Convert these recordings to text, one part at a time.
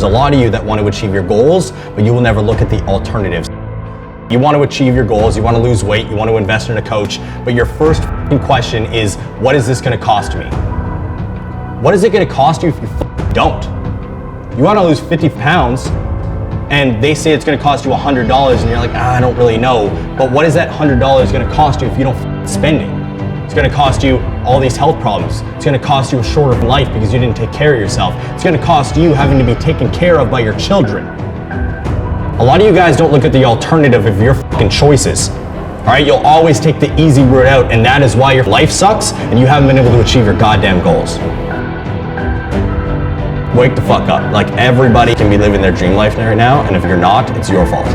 a lot of you that want to achieve your goals, but you will never look at the alternatives. You want to achieve your goals, you want to lose weight, you want to invest in a coach, but your first question is, what is this going to cost me? What is it going to cost you if you don't? You want to lose 50 pounds, and they say it's going to cost you $100, and you're like, I don't really know. But what is that $100 going to cost you if you don't spend it? It's going to cost you all these health problems. It's going to cost you a shorter life because you didn't take care of yourself. It's going to cost you having to be taken care of by your children. A lot of you guys don't look at the alternative of your fucking choices. All right, you'll always take the easy route out, and that is why your life sucks and you haven't been able to achieve your goddamn goals. Wake the fuck up. Like, everybody can be living their dream life right now, and if you're not, it's your fault.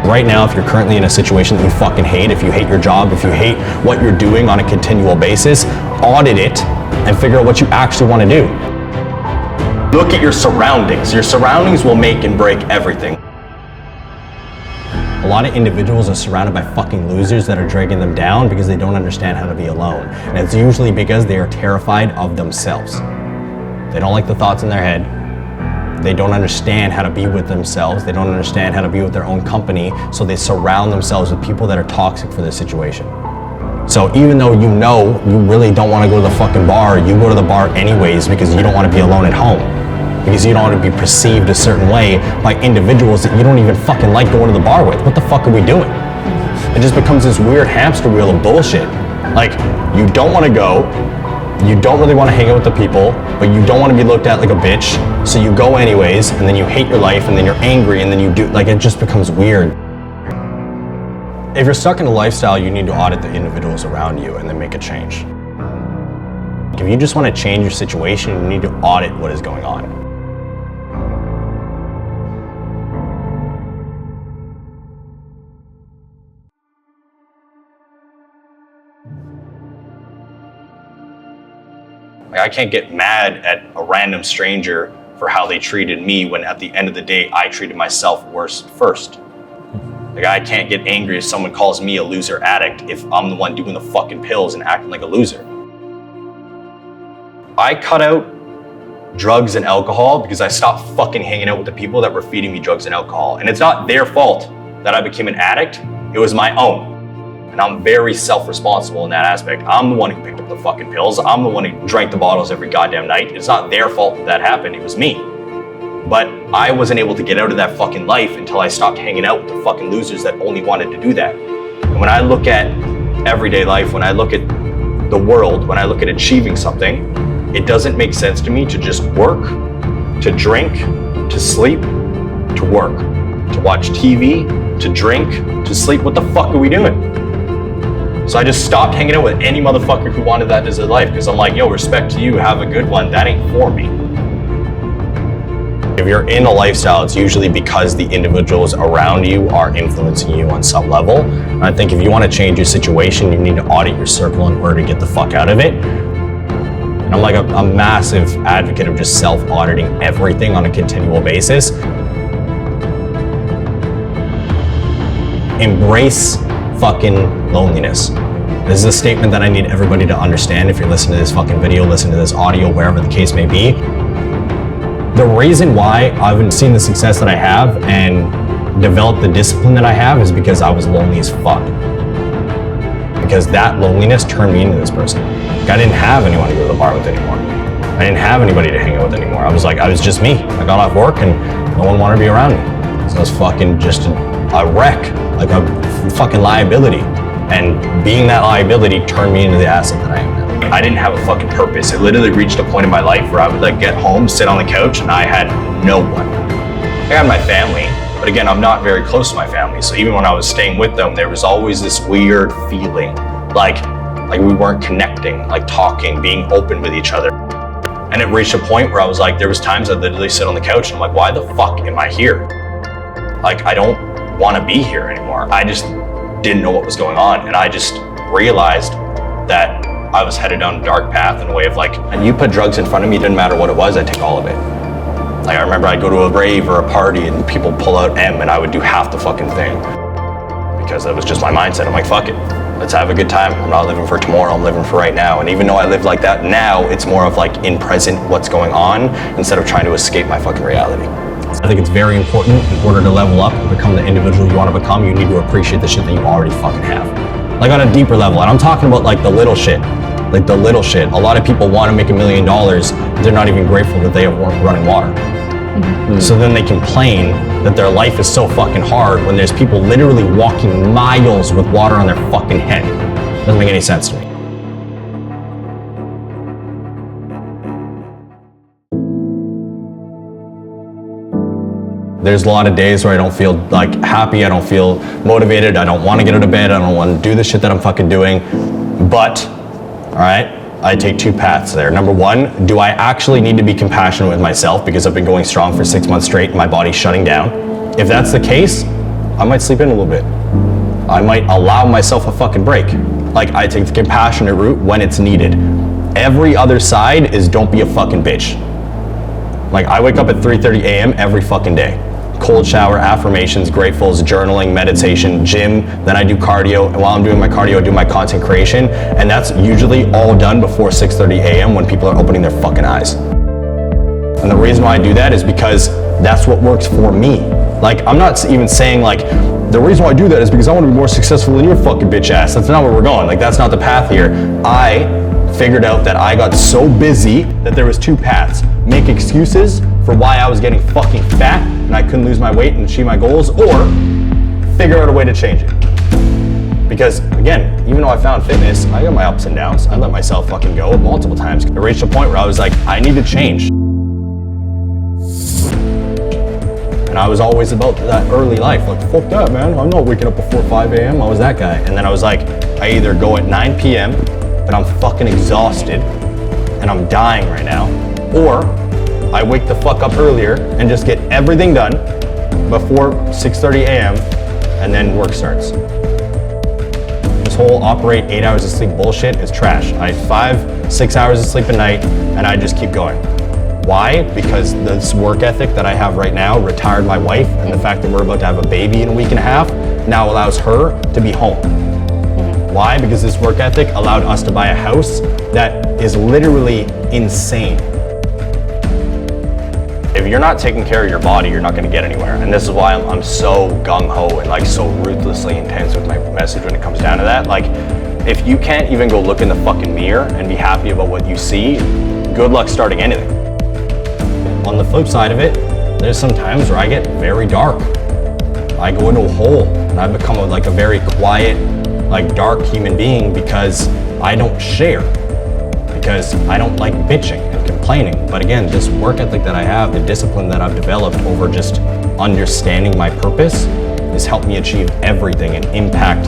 Right now, if you're currently in a situation that you fucking hate, if you hate your job, if you hate what you're doing on a continual basis, audit it and figure out what you actually want to do. Look at your surroundings. Your surroundings will make and break everything. A lot of individuals are surrounded by fucking losers that are dragging them down because they don't understand how to be alone. And it's usually because they are terrified of themselves. They don't like the thoughts in their head. They don't understand how to be with themselves. They don't understand how to be with their own company. So they surround themselves with people that are toxic for this situation. So even though you know you really don't want to go to the fucking bar, you go to the bar anyways because you don't want to be alone at home. Because you don't want to be perceived a certain way by individuals that you don't even fucking like going to the bar with. What the fuck are we doing? It just becomes this weird hamster wheel of bullshit. Like, you don't want to go, you don't really want to hang out with the people, but you don't want to be looked at like a bitch, so you go anyways, and then you hate your life, and then you're angry, and then you do, like, it just becomes weird. If you're stuck in a lifestyle, you need to audit the individuals around you and then make a change. If you just want to change your situation, you need to audit what is going on. I can't get mad at a random stranger for how they treated me when at the end of the day, I treated myself worse first. Like, I can't get angry if someone calls me a loser addict if I'm the one doing the fucking pills and acting like a loser. I cut out drugs and alcohol because I stopped fucking hanging out with the people that were feeding me drugs and alcohol. And it's not their fault that I became an addict, it was my own. And I'm very self-responsible in that aspect. I'm the one who picked up the fucking pills. I'm the one who drank the bottles every goddamn night. It's not their fault that happened, it was me. But I wasn't able to get out of that fucking life until I stopped hanging out with the fucking losers that only wanted to do that. And when I look at everyday life, when I look at the world, when I look at achieving something, it doesn't make sense to me to just work, to drink, to sleep, to work, to watch TV, to drink, to sleep. What the fuck are we doing? So I just stopped hanging out with any motherfucker who wanted that as their life, because I'm like, yo, respect to you, have a good one. That ain't for me. If you're in a lifestyle, it's usually because the individuals around you are influencing you on some level. And I think if you want to change your situation, you need to audit your circle in order to get the fuck out of it. And I'm like a massive advocate of just self-auditing everything on a continual basis. Embrace fucking loneliness. This is a statement that I need everybody to understand. If you're listening to this fucking video, listen to this audio, wherever the case may be. The reason why I've seen the success that I have and developed the discipline that I have is because I was lonely as fuck. Because that loneliness turned me into this person. Like, I didn't have anyone to go to the bar with anymore. I didn't have anybody to hang out with anymore. I was just me. I got off work and no one wanted to be around me. So I was fucking just a wreck, like a fucking liability. And being that liability turned me into the asset that I am now. I didn't have a fucking purpose. It literally reached a point in my life where I would like get home, sit on the couch, and I had no one. I had my family, but again, I'm not very close to my family. So even when I was staying with them, there was always this weird feeling like we weren't connecting, like talking, being open with each other. And it reached a point where I was like, there was times I'd literally sit on the couch and I'm like, why the fuck am I here? Like, I don't want to be here anymore. I just didn't know what was going on. And I just realized that I was headed down a dark path in a way of like, and you put drugs in front of me, it didn't matter what it was, I'd take all of it. Like, I remember I'd go to a rave or a party and people pull out M and I would do half the fucking thing. Because that was just my mindset. I'm like, fuck it. let's have a good time. I'm not living for tomorrow, I'm living for right now. And even though I live like that now, it's more of like in present what's going on instead of trying to escape my fucking reality. I think it's very important in order to level up and become the individual you want to become, you need to appreciate the shit that you already fucking have. Like on a deeper level, and I'm talking about like the little shit. Like the little shit. A lot of people want to make $1 million, they're not even grateful that they have running water. Mm-hmm. So then they complain that their life is so fucking hard when there's people literally walking miles with water on their fucking head. Doesn't make any sense to me. There's a lot of days where I don't feel like happy, I don't feel motivated, I don't want to get out of bed, I don't want to do the shit that I'm fucking doing. But, all right, I take two paths there. Number one, do I actually need to be compassionate with myself because I've been going strong for 6 months straight and my body's shutting down? If that's the case, I might sleep in a little bit. I might allow myself a fucking break. Like I take the compassionate route when it's needed. Every other side is don't be a fucking bitch. Like I wake up at 3:30 a.m. every fucking day. Cold shower, affirmations, gratefuls, journaling, meditation, gym, then I do cardio, and while I'm doing my cardio, I do my content creation, and that's usually all done before 6:30 a.m. when people are opening their fucking eyes. And the reason why I do that is because that's what works for me. Like, I'm not even saying like, the reason why I do that is because I want to be more successful than your fucking bitch ass. That's not where we're going. Like, that's not the path here. I figured out that I got so busy that there was two paths. Make excuses for why I was getting fucking fat and I couldn't lose my weight and achieve my goals, or figure out a way to change it. Because again, even though I found fitness, I got my ups and downs. I let myself fucking go multiple times. I reached a point where I was like, I need to change. And I was always about that early life, like, fuck that, man. I'm not waking up before 5 a.m. I was that guy. And then I was like, I either go at 9 p.m., but I'm fucking exhausted and I'm dying right now, or I wake the fuck up earlier and just get everything done before 6:30 a.m. and then work starts. This whole operate 8 hours of sleep bullshit is trash. I have 5-6 hours of sleep a night and I just keep going. Why? Because this work ethic that I have right now retired my wife, and the fact that we're about to have a baby in a week and a half now allows her to be home. Why? Because this work ethic allowed us to buy a house that is literally insane. If you're not taking care of your body, you're not going to get anywhere. And this is why I'm so gung-ho and like so ruthlessly intense with my message when it comes down to that. Like, if you can't even go look in the fucking mirror and be happy about what you see, good luck starting anything. On the flip side of it, there's some times where I get very dark. I go into a hole and I become like a very quiet, like dark human being because I don't share, because I don't like bitching and complaining. But again, this work ethic that I have, the discipline that I've developed over just understanding my purpose has helped me achieve everything and impact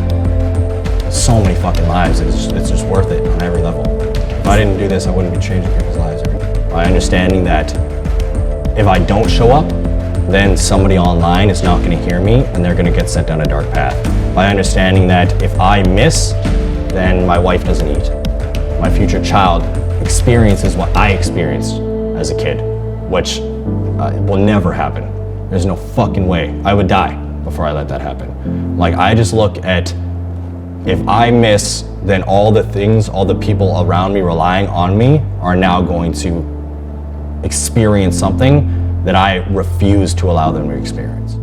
so many fucking lives. It's just worth it on every level. If I didn't do this, I wouldn't be changing people's lives. By understanding that if I don't show up, then somebody online is not going to hear me and they're going to get sent down a dark path. By understanding that if I miss, then my wife doesn't eat. My future child experiences what I experienced as a kid, which will never happen. There's no fucking way. I would die before I let that happen. Like, I just look at, if I miss, then all the things, all the people around me relying on me are now going to experience something that I refuse to allow them to experience.